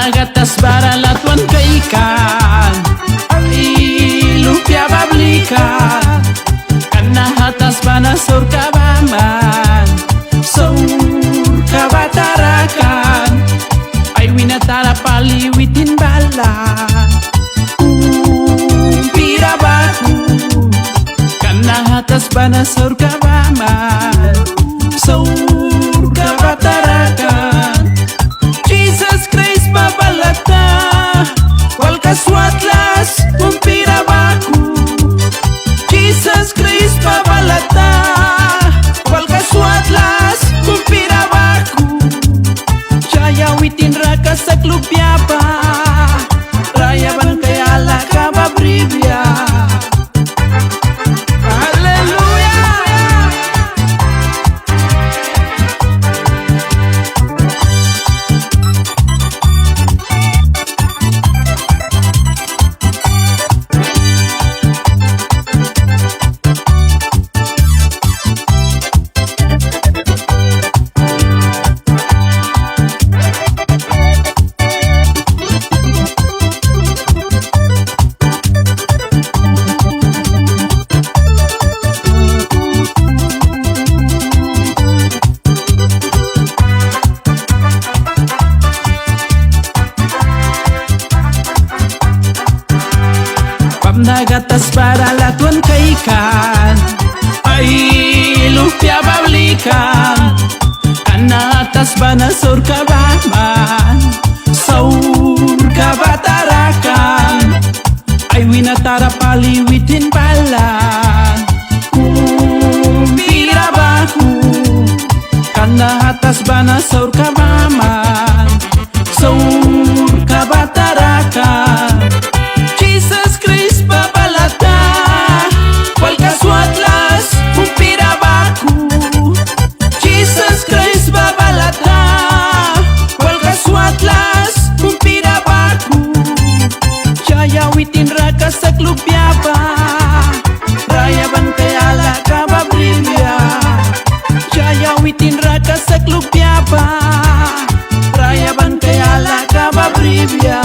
Pamnagatas para la tuan kaikan ay lumpia bablika kanahatas pana surkabaman surkabatarakan ay winatara paliwitin bala pirabaku kanahatas pana surkabaman surkabatarakan Jesus Christ babalata wal kaswatlas umpirabaku Jesus Christ babalata wal kaswatlas umpirabaku Jaya witin raka sa klubya raya ban kaya laka babribya Pamnagatas para la tuan kaikan ay lumpia bablikan kanatas bana surkabaman surkabatarakan ay winatara paliwitin pala kumpirabaku kanatas bana surkabaman surkabatarakan Jesus Christ babalata wal kaswatlas umpirabaku Jesus Christ babalata wal kaswatlas umpirabaku Jaya witin raka sa klubya raya ban kaya laka babribya Jaya witin raka sa klubya raya ban kaya laka babribya